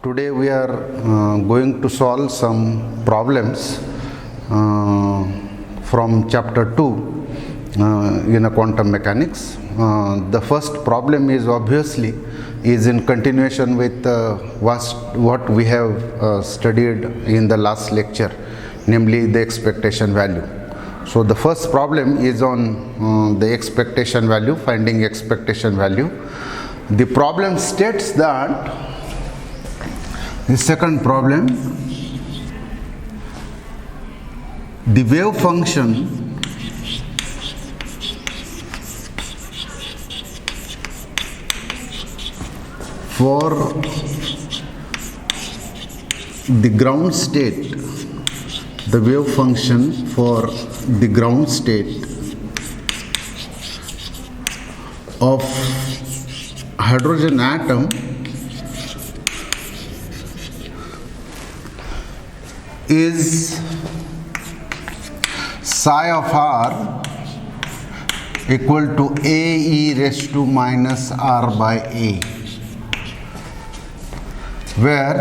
Today we are going to solve some problems from chapter 2 in a quantum mechanics. The first problem is obviously in continuation with what we have studied in the last lecture, namely the expectation value. So the first problem is on the expectation value, finding expectation value. The problem states that the second problem, the wave function for the ground state, the wave function for the ground state of hydrogen atom is psi of r equal to a e raised to minus r by a, where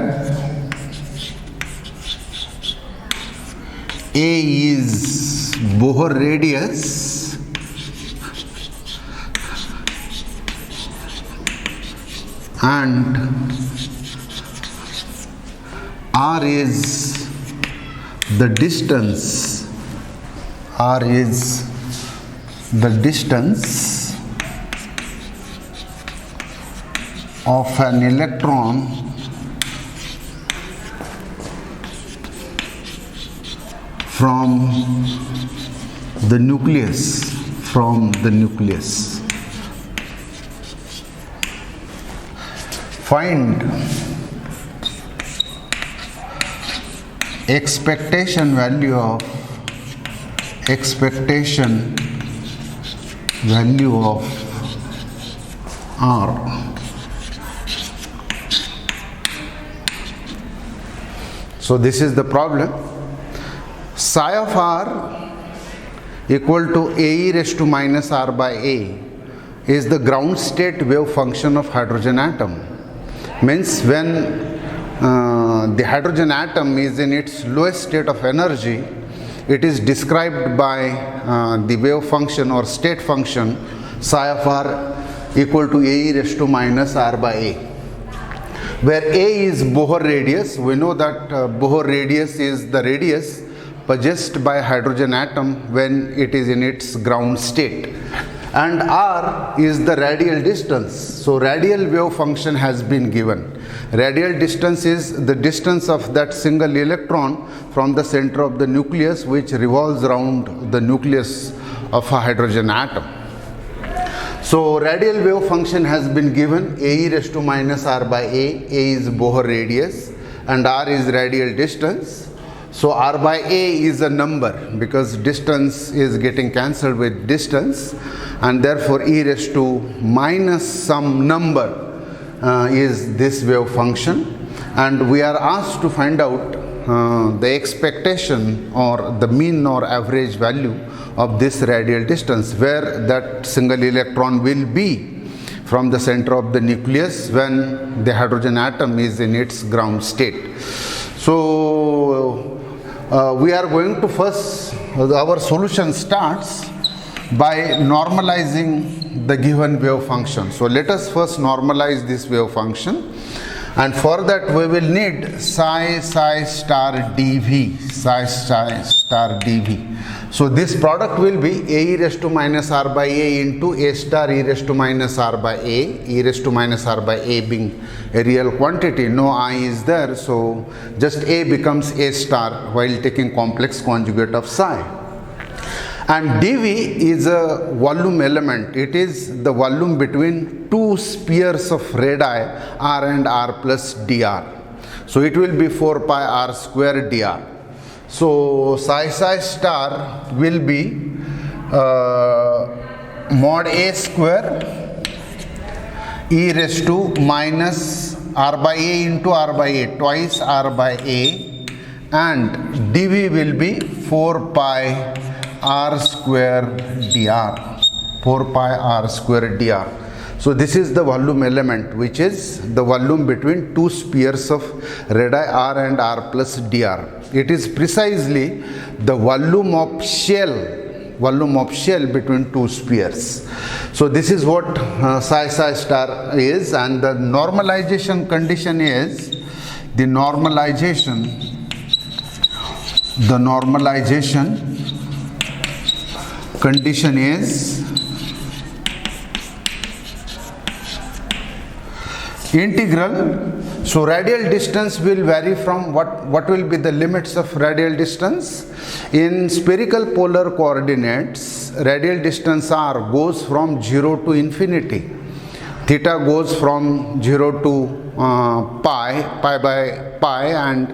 a is Bohr radius and r is the distance, r is the distance of an electron from the nucleus, Find expectation value of r. So this is the problem. Psi of r equal to a e raised to minus r by a is the ground state wave function of hydrogen atom. Means when the hydrogen atom is in its lowest state of energy, it is described by the wave function or state function psi of r equal to a e raised to minus r by a, where a is Bohr radius. We know that Bohr radius is the radius possessed by hydrogen atom when it is in its ground state, and r is the radial distance. So radial wave function has been given. Radial distance is the distance of that single electron from the center of the nucleus, which revolves around the nucleus of a hydrogen atom. So radial wave function has been given, a e raised to minus r by a is Bohr radius and r is radial distance. So r by a is a number because distance is getting cancelled with distance, and therefore e raised to minus some number is this wave function, and we are asked to find out the expectation or the mean or average value of this radial distance, where that single electron will be from the center of the nucleus when the hydrogen atom is in its ground state. So we are going to first, our solution starts by normalizing the given wave function. So let us first normalize this wave function, and for that we will need psi star dv, So this product will be a e raised to minus r by a into a star e raised to minus r by a, e raised to minus r by a being a real quantity, no I is there, so just a becomes a star while taking complex conjugate of psi. And dV is a volume element. It is the volume between two spheres of radii r and r plus dr. So it will be 4 pi r square dr. So psi star will be mod a square e raised to minus r by a into r by a, twice r by a, and dV will be 4 pi r square dr, 4 pi r square dr. So this is the volume element, which is the volume between two spheres of radii r and r plus dr. It is precisely the volume of shell between two spheres. So this is what psi star is, and the normalization condition is the normalization condition is integral. So radial distance will vary from what will be the limits of radial distance. In spherical polar coordinates, radial distance r goes from 0 to infinity. Theta goes from 0 to pi by pi, and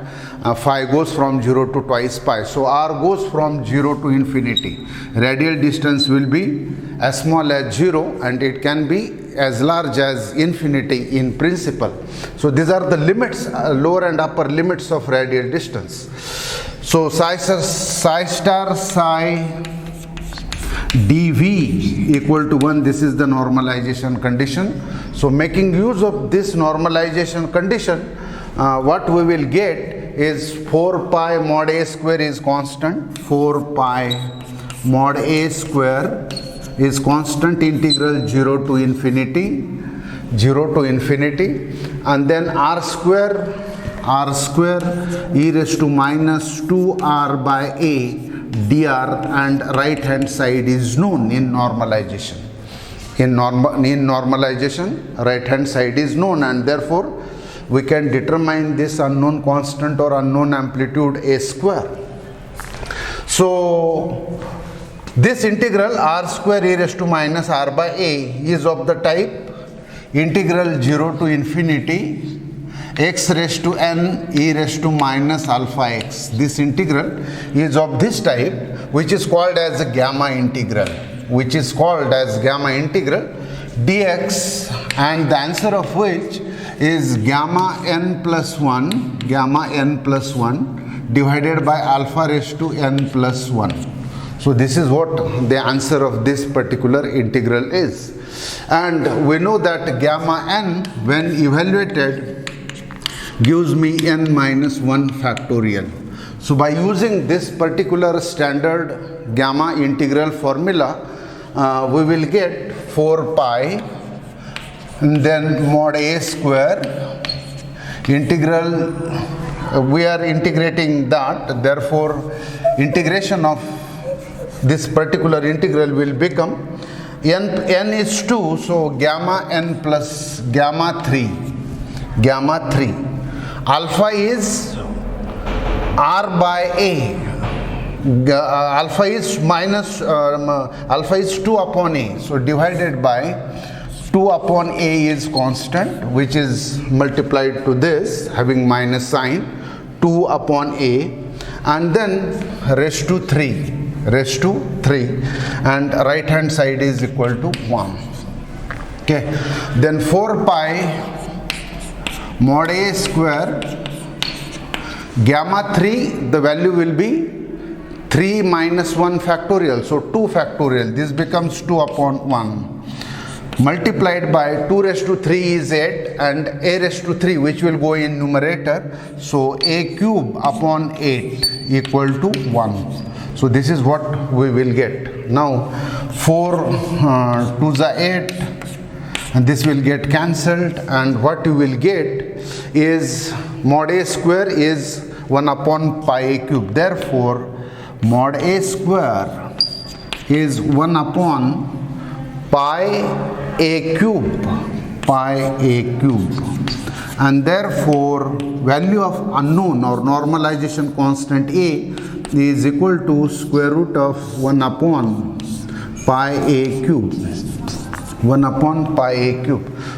phi goes from 0 to twice pi. So r goes from 0 to infinity. Radial distance will be as small as 0, and it can be as large as infinity in principle. So these are the limits, lower and upper limits of radial distance. So psi star psi dv equal to 1, this is the normalization condition. So making use of this normalization condition, what we will get is 4 pi mod a square is constant. 4 pi mod a square is constant, integral 0 to infinity, and then r square e raised to minus 2r by a dr, and right hand side is known in normalization. In normalization, right hand side is known, and therefore we can determine this unknown constant or unknown amplitude a square. So this integral r square e raised to minus r by a is of the type integral 0 to infinity x raised to n e raised to minus alpha x. This integral is of this type, which is called as a gamma integral, dx, and the answer of which is gamma n plus 1 divided by alpha raised to n plus 1. So this is what the answer of this particular integral is. And we know that gamma n, when evaluated, gives me n minus 1 factorial. So by using this particular standard gamma integral formula, we will get 4 pi and then mod a square integral. We are integrating that, therefore integration of this particular integral will become n is 2, so gamma n plus gamma 3. Alpha is r by a. Alpha is 2 upon a, so divided by 2 upon a is constant, which is multiplied to this having minus sign, 2 upon a, and then raised to 3, and right hand side is equal to 1. Okay, then 4 pi mod a square gamma 3, the value will be 3 minus 1 factorial, so 2 factorial. This becomes 2 upon 1 multiplied by 2 raised to 3 is 8, and a raised to 3, which will go in numerator, so a cube upon 8 equal to 1. So this is what we will get. Now 4 to the 8, and this will get cancelled, and what you will get is mod a square is 1 upon pi a cube. Therefore mod a square is 1 upon pi a cube, and therefore value of unknown or normalization constant a is equal to square root of 1 upon pi a cube.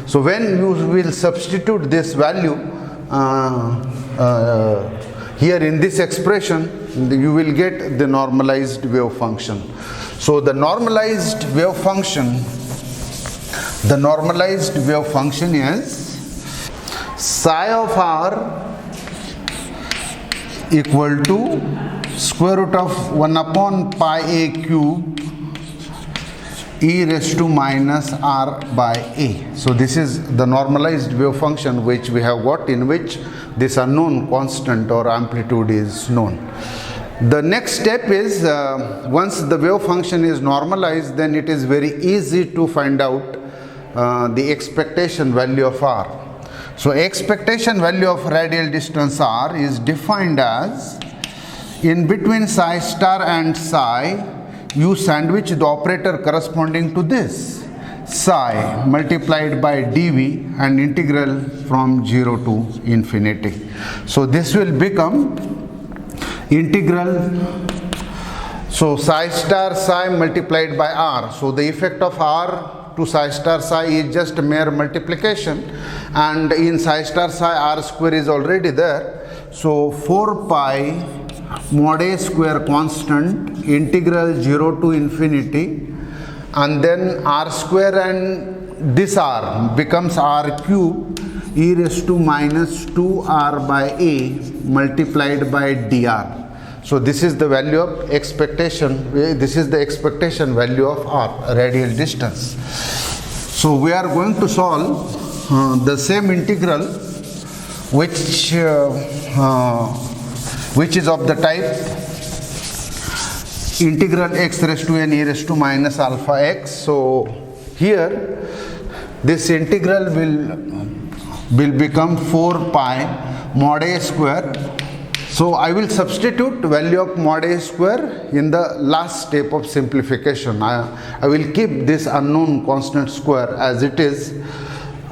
So when you will substitute this value here in this expression, you will get the normalized wave function. So the normalized wave function is psi of r equal to square root of 1 upon pi a cube e raised to minus r by a. So this is the normalized wave function which we have got, in which this unknown constant or amplitude is known. The next step is, once the wave function is normalized, then it is very easy to find out the expectation value of r. So expectation value of radial distance r is defined as, in between psi star and psi, you sandwich the operator corresponding to this, psi multiplied by dv and integral from 0 to infinity. So this will become integral, so psi star psi multiplied by r. So the effect of r to psi star psi is just mere multiplication, and in psi star psi r square is already there. So 4 pi mod a square constant integral 0 to infinity, and then r square and this r becomes r cube e raised to minus 2r by a multiplied by dr. So this is the value of expectation, this is the expectation value of r, radial distance. So we are going to solve the same integral which is of the type integral x raised to n e raised to minus alpha x. So here this integral will become 4 pi mod a square. So I will substitute value of mod a square in the last step of simplification. I will keep this unknown constant square as it is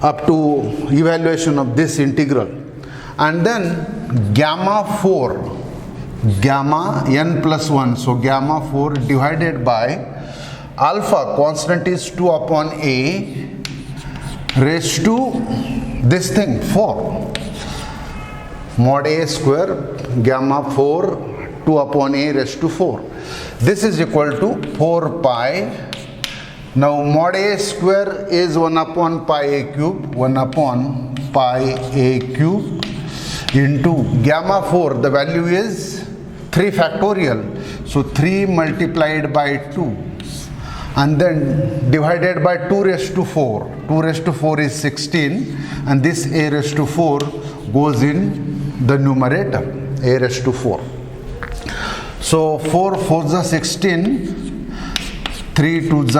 up to evaluation of this integral. And then gamma 4, gamma n plus 1, so gamma 4 divided by alpha, constant is 2 upon a raised to this thing 4, mod a square gamma 4 2 upon a raised to 4. This is equal to 4 pi. Now mod a square is 1 upon pi a cube, 1 upon pi a cube into gamma 4, the value is 3 factorial, so 3 multiplied by 2 and then divided by 2 raised to 4. 2 raised to 4 is 16, and this a raised to 4 goes in the numerator, a raised to 4. So 4 4 is 16, 3 2 is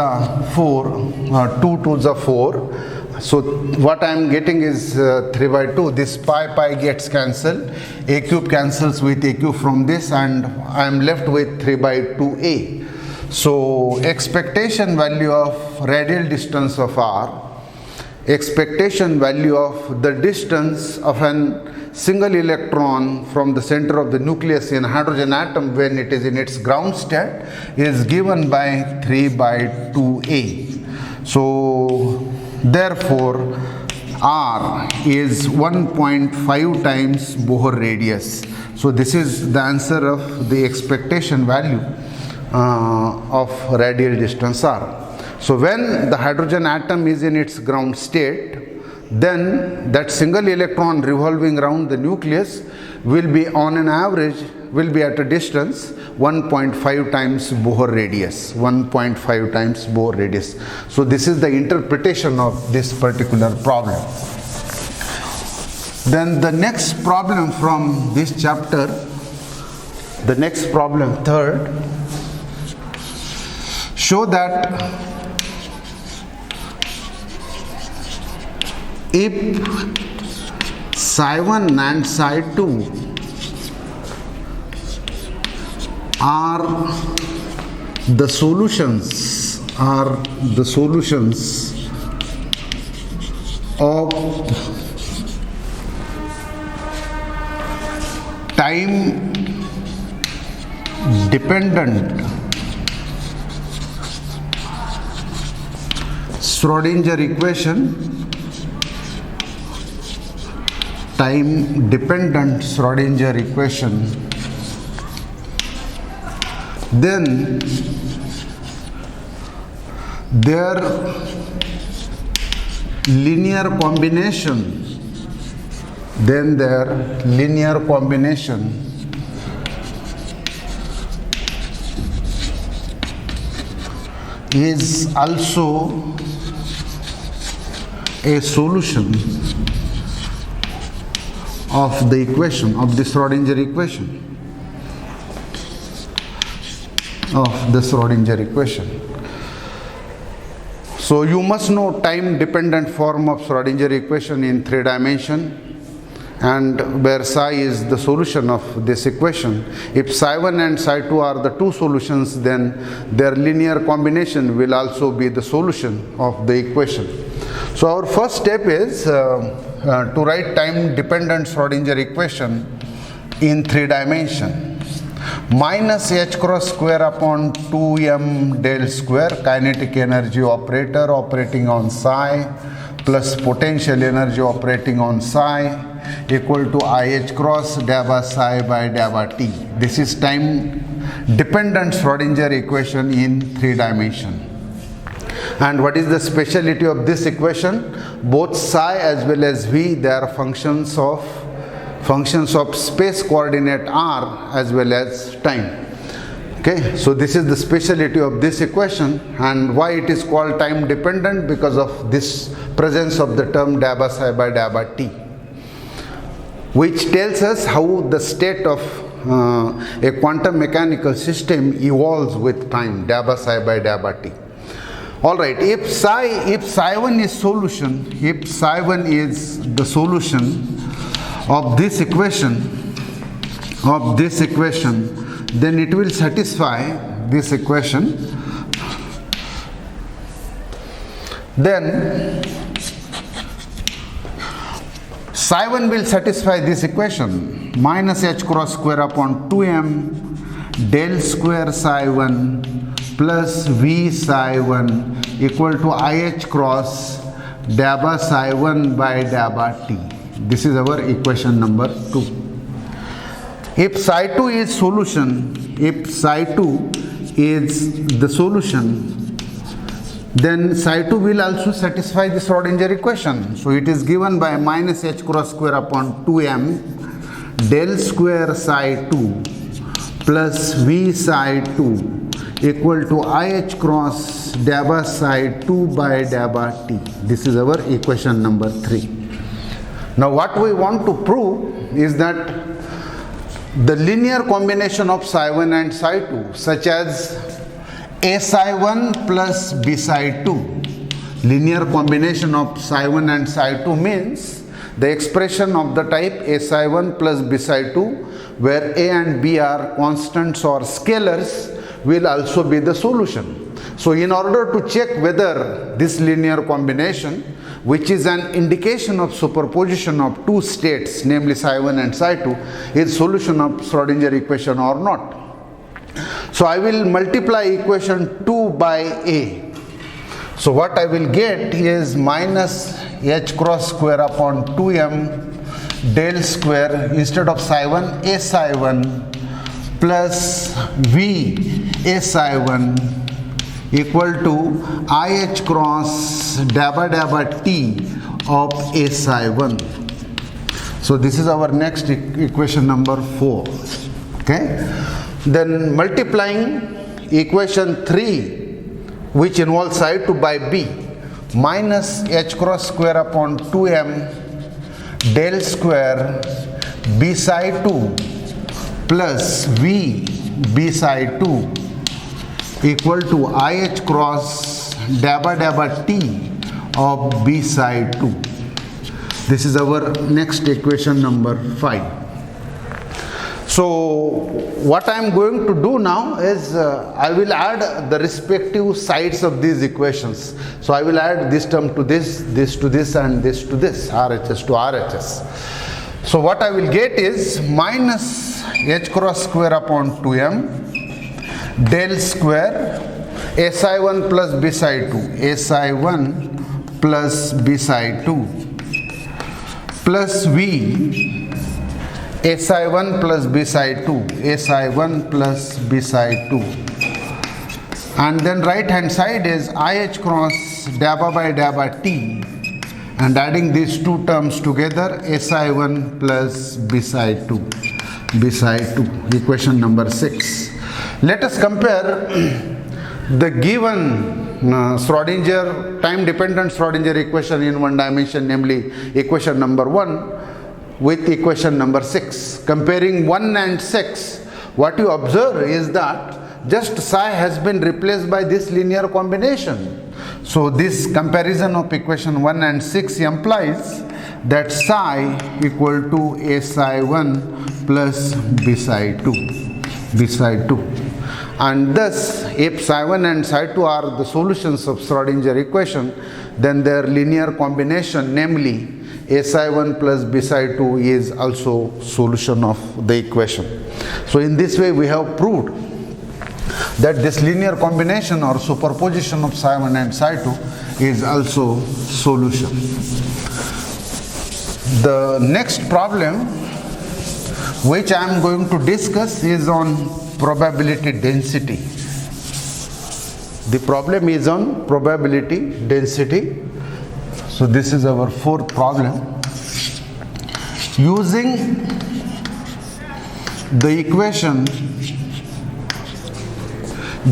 4, 2 2 is 4. So what I am getting is 3 by 2. This pi gets cancelled, a cube cancels with a cube from this, and I am left with 3 by 2a. So expectation value of radial distance of r, expectation value of the distance of an single electron from the center of the nucleus in hydrogen atom when it is in its ground state is given by 3 by 2a. So therefore r is 1.5 times Bohr radius. So this is the answer of the expectation value of radial distance r. So when the hydrogen atom is in its ground state, then that single electron revolving around the nucleus will be on an average will be at a distance 1.5 times Bohr radius, 1.5 times Bohr radius. So this is the interpretation of this particular problem. Then the next problem from this chapter, the next problem, third, show that if psi 1 and psi 2 are the solutions of time dependent Schrodinger equation, time dependent Schrodinger equation, then their linear combination, is also a solution of the equation, of the Schrodinger equation, So you must know time dependent form of Schrodinger equation in 3 dimension, and where psi is the solution of this equation. If psi 1 and psi 2 are the two solutions, then their linear combination will also be the solution of the equation. So our first step is to write time dependent Schrodinger equation in 3 dimension. Minus h cross square upon 2m del square, kinetic energy operator operating on psi, plus potential energy operating on psi, equal to IH cross dabba psi by dabba t. This is time dependent Schrodinger equation in 3 dimension. And what is the speciality of this equation? Both psi as well as v, they are functions of space coordinate r as well as time. Okay, so this is the speciality of this equation. And why it is called time dependent? Because of this presence of the term dabba psi by dabba t, which tells us how the state of a quantum mechanical system evolves with time, dabba psi by dabba t. Alright, if psi 1 is solution, if psi 1 is the solution of this equation, then it will satisfy this equation. Then psi 1 will satisfy this equation, minus h cross square upon 2m del square psi 1 plus v psi 1 equal to IH cross dabba psi 1 by dabba t. This is our equation number 2. If psi 2 is solution, if psi 2 is the solution, then psi 2 will also satisfy the Schrodinger equation. So it is given by minus h cross square upon 2m del square psi 2 plus v psi 2 equal to IH cross dabba psi 2 by dabba t. This is our equation number 3. Now what we want to prove is that the linear combination of psi 1 and psi 2, such as a psi 1 plus b psi 2, linear combination of psi 1 and psi 2 means the expression of the type a psi 1 plus b psi 2, where a and b are constants or scalars, will also be the solution. So in order to check whether this linear combination, which is an indication of superposition of two states, namely psi 1 and psi 2, is solution of Schrodinger equation or not. So I will multiply equation 2 by a. So what I will get is minus h cross square upon 2m del square, instead of psi 1, a psi 1 plus v a psi 1 equal to IH cross dabba dabba t of a psi 1. So this is our next equation number 4. Okay. Then multiplying equation 3, which involves psi 2 by b, minus h cross square upon 2m del square b psi 2 plus v b psi 2 equal to IH cross dabba dabba t of b psi 2. This is our next equation number 5. So what I am going to do now is I will add the respective sides of these equations. So I will add this term to this to this, and this to this, RHS to RHS. So what I will get is minus h cross square upon 2m del square a psi 1 plus b psi 2, a psi 1 plus b psi 2 plus v a psi 1 plus b psi 2, a psi 1 plus b psi 2, and then right hand side is IH cross dabba by dabba t, and adding these two terms together, a psi 1 plus b psi 2, equation number 6. Let us compare the given Schrodinger, time dependent Schrodinger equation in one dimension, namely equation number 1 with equation number 6. Comparing 1 and 6, what you observe is that just psi has been replaced by this linear combination. So this comparison of equation 1 and 6 implies that psi equal to a psi 1 plus b psi 2. And thus, if psi 1 and psi 2 are the solutions of Schrodinger equation, then their linear combination, namely a psi 1 plus b psi 2, is also solution of the equation. So in this way we have proved that this linear combination or superposition of psi 1 and psi 2 is also solution. The next problem which I am going to discuss is on probability density. The problem is on probability density. So this is our fourth problem. Using the equation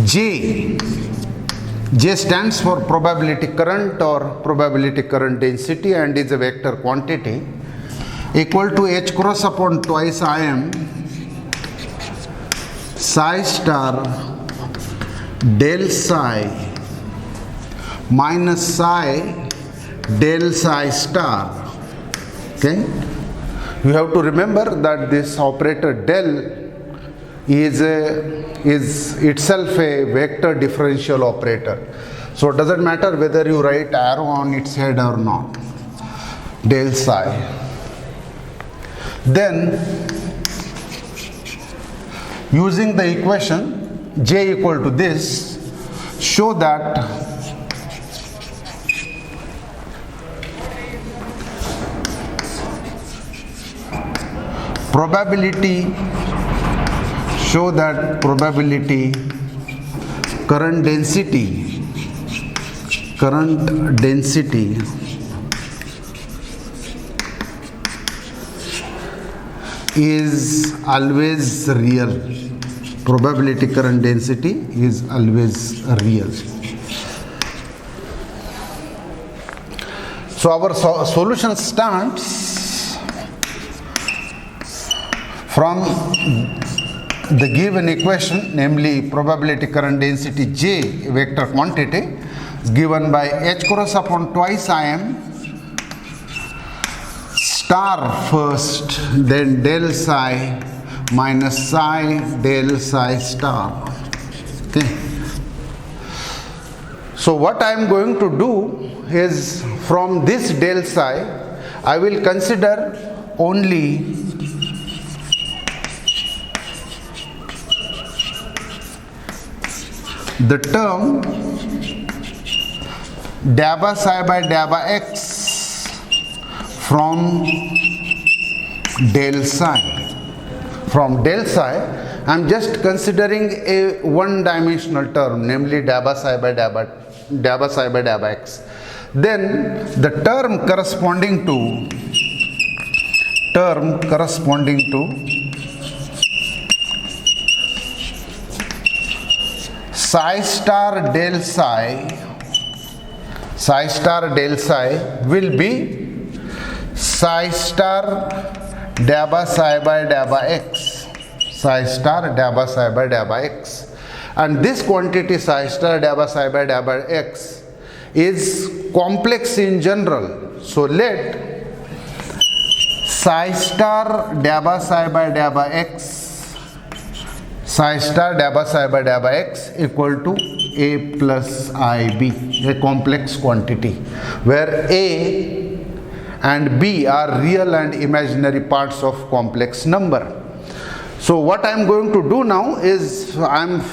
J stands for probability current or probability current density and is a vector quantity, equal to h cross upon twice Im psi star del psi minus psi del psi star. Okay, you have to remember that this operator del is itself a vector differential operator. So it doesn't matter whether you write arrow on its head or not. Del psi. Then using the equation J equal to this, show that probability current density is always real. Probability current density is always real. So our solution starts from the given equation, namely probability current density J, vector quantity, is given by h cross upon twice Im star first, then del psi minus psi del psi star. Okay. So what I am going to do is, from this del psi I will consider only the term dabba psi by dabba x from del psi. From del psi, I am just considering a one-dimensional term, namely dabba psi by dabba x. Then the term corresponding to psi star del psi will be psi star dabba psi by dabba x, psi star dabba psi by dabba x, and this quantity psi star dabba psi by dabba x is complex in general. So let psi star dabba psi by dabba x, psi star dabba psi by dabba x equal to a plus ib, a complex quantity where a and b are real and imaginary parts of complex number. So what I am going to do now is,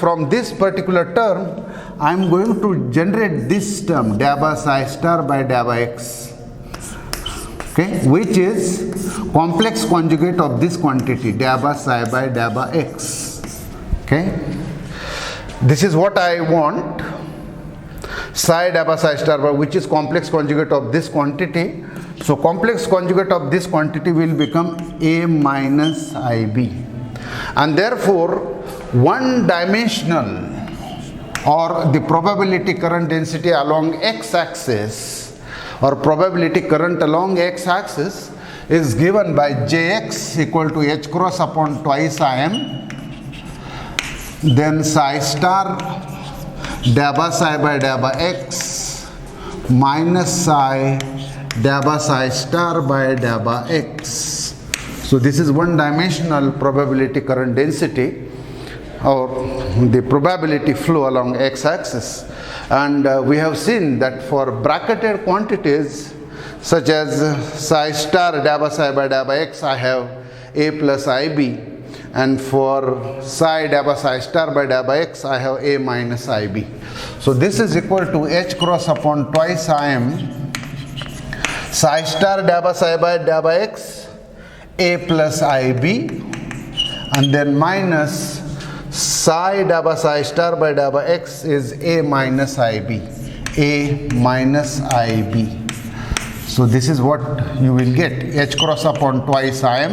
from this particular term I am going to generate this term dabba psi star by dabba x, okay, which is complex conjugate of this quantity dabba psi by dabba x. Okay, this is what I want, psi dabba psi star by, which is complex conjugate of this quantity. So complex conjugate of this quantity will become a minus ib, and therefore one dimensional or the probability current density along x-axis or probability current along x-axis is given by Jx equal to h cross upon twice Im, then psi star dabba psi by dabba x minus psi dabba psi star by dabba x. So this is one dimensional probability current density or the probability flow along x-axis, and we have seen that for bracketed quantities such as psi star dabba psi by dabba x, I have a plus ib, and for psi dabba psi star by dabba x, I have a minus ib. So this is equal to h cross upon twice Im psi star dabba psi by dabba x a plus ib, and then minus psi dabba psi star by dabba x is a minus ib, a minus ib. So this is what you will get, h cross upon twice Im,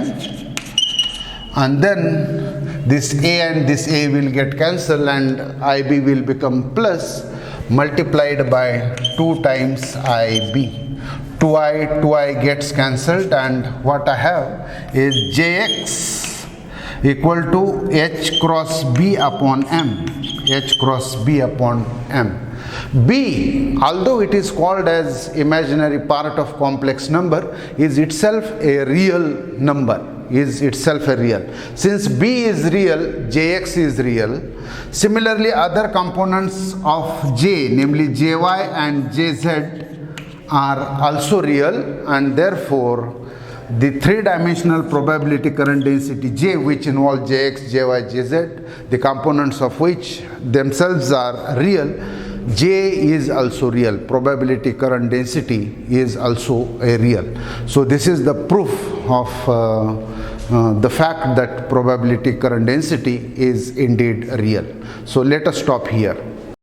and then this a and this a will get cancelled and ib will become plus multiplied by 2 times ib. 2i gets cancelled, and what I have is Jx equal to h cross b upon m, h cross b upon m. B, although it is called as imaginary part of complex number, is itself a real number, is itself a real. Since B is real, Jx is real. Similarly, other components of J, namely Jy and Jz, are also real, and therefore the three-dimensional probability current density J, which involves Jx, Jy, Jz, the components of which themselves are real, J is also real. Probability current density is also a real. So this is the proof of the fact that probability current density is indeed real. So let us stop here.